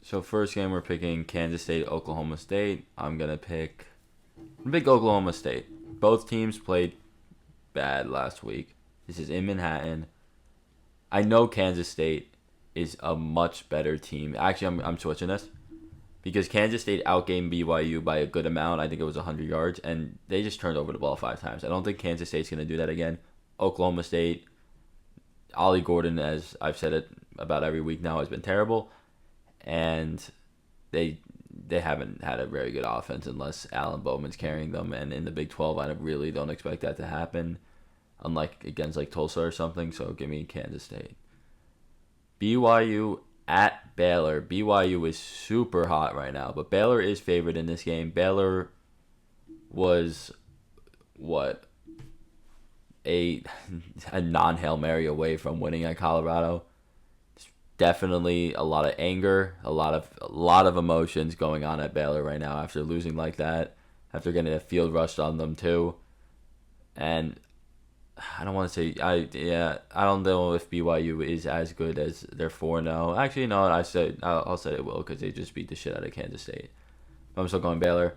So first game we're picking Kansas State, Oklahoma State. I'm gonna pick Oklahoma State. Both teams played bad last week. This is in Manhattan. I know Kansas State is a much better team. Actually, I'm switching this because Kansas State outgained BYU by a good amount. I think it was 100 yards, and they just turned over the ball 5 times. I don't think Kansas State's gonna do that again. Oklahoma State, Ollie Gordon, as I've said it about every week now, has been terrible, and they they haven't had a very good offense unless Alan Bowman's carrying them. And in the Big 12, I really don't expect that to happen, unlike against like Tulsa or something. So give me Kansas State. BYU at Baylor. BYU is super hot right now, but Baylor is favored in this game. Baylor was what a a non Hail Mary away from winning at Colorado. Definitely a lot of anger, a lot of emotions going on at Baylor right now after losing like that, after getting a field rushed on them too. And I don't want to say I don't know if BYU is as good as their 4-0. Actually, no, I'll say it will because they just beat the shit out of Kansas State. I'm still going Baylor.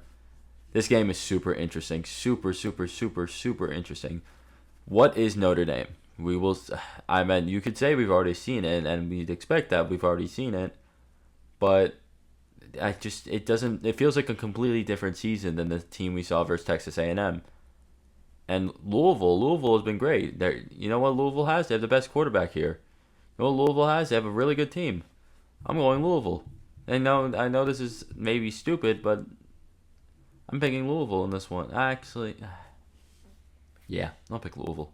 This game is super interesting, super super super super interesting. What is Notre Dame? We will. I mean, you could say we've already seen it, and we'd expect that we've already seen it, but it doesn't. It feels like a completely different season than the team we saw versus Texas A&M. And Louisville has been great. You know what Louisville has? They have the best quarterback here. You know what Louisville has? They have a really good team. I'm going Louisville. I know this is maybe stupid, but I'm picking Louisville in this one. Actually, yeah, I'll pick Louisville.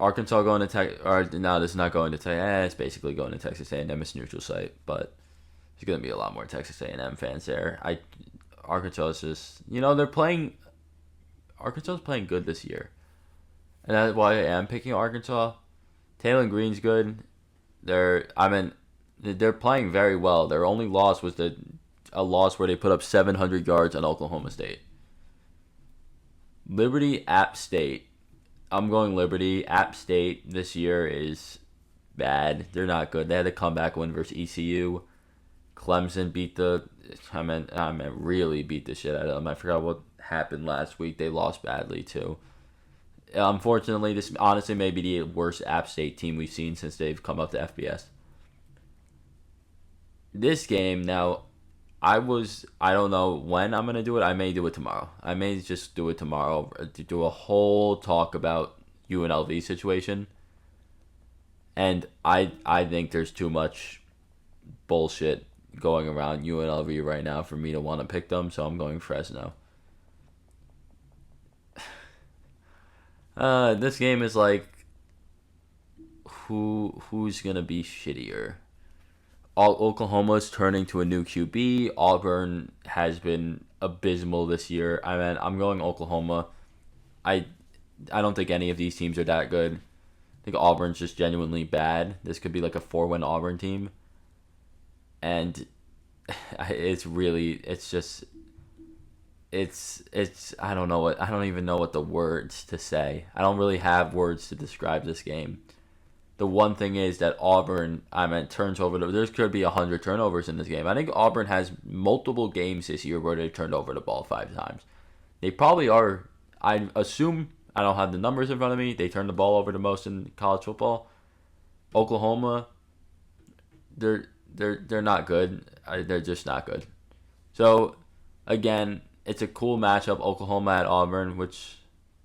Arkansas going to Texas, or no, this is not going to Texas. It's basically going to Texas A&M. It's a neutral site, but there's going to be a lot more Texas A&M fans there. Arkansas is just, they're playing. Arkansas is playing good this year, and that's why I am picking Arkansas. Taylor Green's good. They're playing very well. Their only loss was a loss where they put up 700 yards on Oklahoma State. Liberty App State. I'm going Liberty. App State this year is bad. They're not good. They had a comeback win versus ECU. Clemson really beat the shit out of them. I forgot what happened last week. They lost badly too. Unfortunately, this honestly may be the worst App State team we've seen since they've come up to FBS. This game now, I don't know when I'm gonna do it. I may do it tomorrow. I may just do it tomorrow to do a whole talk about UNLV situation. And I think there's too much bullshit going around UNLV right now for me to want to pick them, so I'm going Fresno. This game is like who's gonna be shittier. Oklahoma is turning to a new QB. Auburn has been abysmal this year. I'm going Oklahoma. I don't think any of these teams are that good. I think Auburn's just genuinely bad. This could be like a 4-win Auburn team. And I don't know I don't even know what the words to say. I don't really have words to describe this game. The one thing is that Auburn, turns over. There could be 100 turnovers in this game. I think Auburn has multiple games this year where they turned over the ball 5 times. They probably are. I assume, I don't have the numbers in front of me, they turn the ball over the most in college football. Oklahoma, they're not good. They're just not good. So again, it's a cool matchup. Oklahoma at Auburn,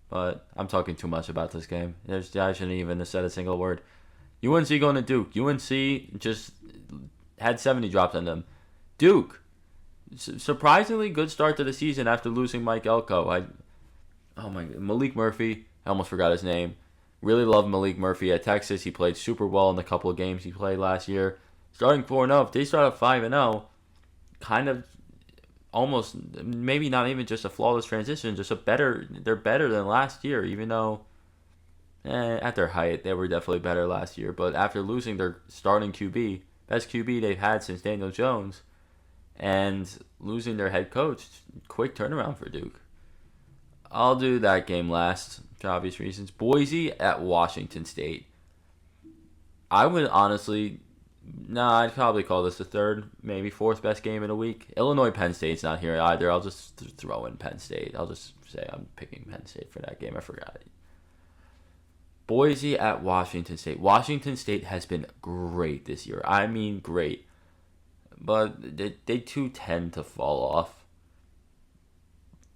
but I'm talking too much about this game. I shouldn't even have said a single word. UNC going to Duke. UNC just had 70 dropped on them. Duke, surprisingly good start to the season after losing Mike Elko. Oh my God, Malik Murphy. I almost forgot his name. Really love Malik Murphy at Texas. He played super well in the couple of games he played last year. Starting 4-0, if they start at 5-0, kind of almost maybe not even just a flawless transition, they're better than last year, even though at their height they were definitely better last year. But after losing their starting QB, best QB they've had since Daniel Jones, and losing their head coach, quick turnaround for Duke. I'll do that game last for obvious reasons. Boise at Washington State. I would honestly No, I'd probably call this the third, maybe fourth best game in a week. Illinois Penn State's not here either. I'll just throw in Penn State. I'll just say I'm picking Penn State for that game. I forgot it. Boise at Washington State. Washington State has been great this year. I mean, great. But they too tend to fall off.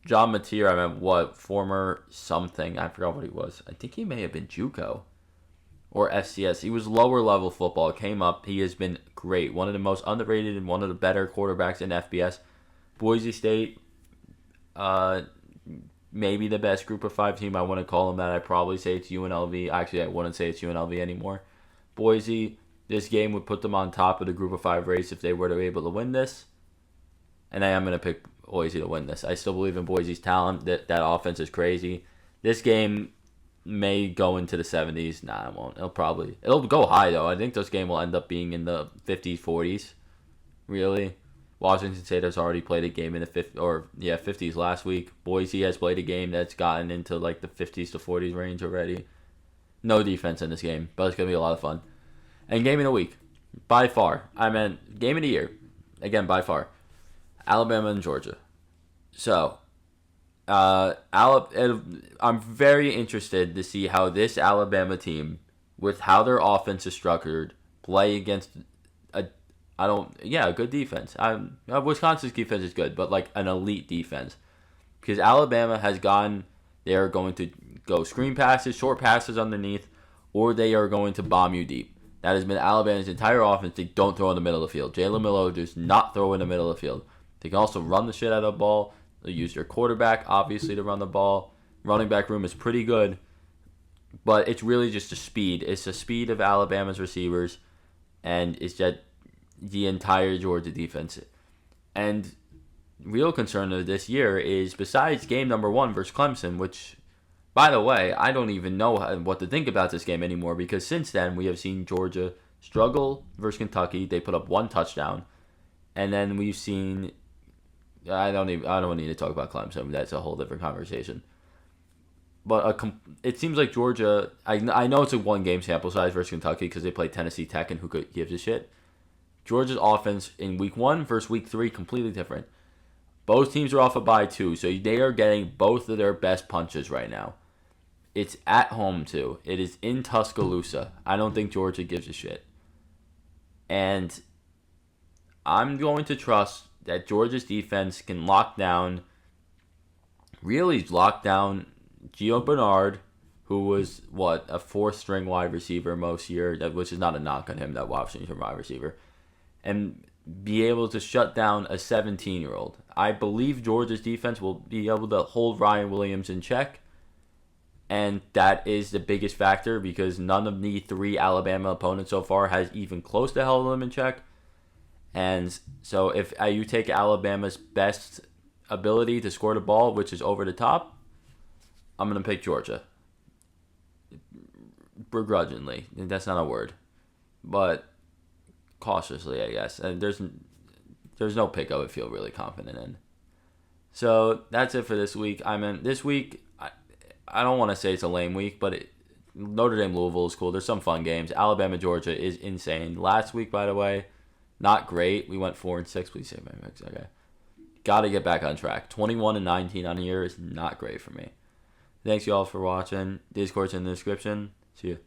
John Mateer, I mean, former something. I forgot what he was. I think he may have been JUCO or FCS. He was lower level football. Came up. He has been great. One of the most underrated and one of the better quarterbacks in FBS. Boise State, maybe the best group of 5 team. I wouldn't call them that. I'd probably say it's UNLV. Actually, I wouldn't say it's UNLV anymore. Boise, this game would put them on top of the group of 5 race if they were to be able to win this. And I am going to pick Boise to win this. I still believe in Boise's talent. That offense is crazy. This game may go into the 70s. Nah, it won't. It'll go high, though. I think this game will end up being in the 50s, 40s. Really. Washington State has already played a game in the 50s last week. Boise has played a game that's gotten into like the 50s to 40s range already. No defense in this game, but it's going to be a lot of fun. And game of the week, by far. I meant game of the year. Again, by far. Alabama and Georgia. So, I'm very interested to see how this Alabama team, with how their offense is structured, play against a good defense. Wisconsin's defense is good, but like an elite defense. Because Alabama has they're going to go screen passes, short passes underneath, or they are going to bomb you deep. That has been Alabama's entire offense. They don't throw in the middle of the field. Jalen Milroe does not throw in the middle of the field. They can also run the shit out of the ball. They use their quarterback, obviously, to run the ball. Running back room is pretty good. But it's really just the speed. It's the speed of Alabama's receivers. And it's that the entire Georgia defense. And real concern of this year is, besides game number 1 versus Clemson, which, by the way, I don't even know what to think about this game anymore, because since then we have seen Georgia struggle versus Kentucky. They put up 1 touchdown. And then we've seen... I don't need to talk about Clemson. That's a whole different conversation. But it seems like Georgia... I know it's a 1-game sample size versus Kentucky because they played Tennessee Tech, and who gives a shit. Georgia's offense in week 1 versus week 3, completely different. Both teams are off a bye too, so they are getting both of their best punches right now. It's at home too. It is in Tuscaloosa. I don't think Georgia gives a shit. And I'm going to trust that Georgia's defense can lock down Gio Bernard, who was, a 4th-string wide receiver most year, which is not a knock on him, that Washington wide receiver, and be able to shut down a 17-year-old. I believe Georgia's defense will be able to hold Ryan Williams in check, and that is the biggest factor because none of the 3 Alabama opponents so far has even close to held them in check. And so if you take Alabama's best ability to score the ball, which is over the top, I'm going to pick Georgia. Begrudgingly. That's not a word. But cautiously, I guess. And there's no pick I would feel really confident in. So that's it for this week. This week, I don't want to say it's a lame week, but Notre Dame Louisville is cool. There's some fun games. Alabama Georgia is insane. Last week, by the way, not great. We went 4-6. Please say my mix. Okay. Got to get back on track. 21-19 on the year is not great for me. Thanks, y'all, for watching. Discord's in the description. See you.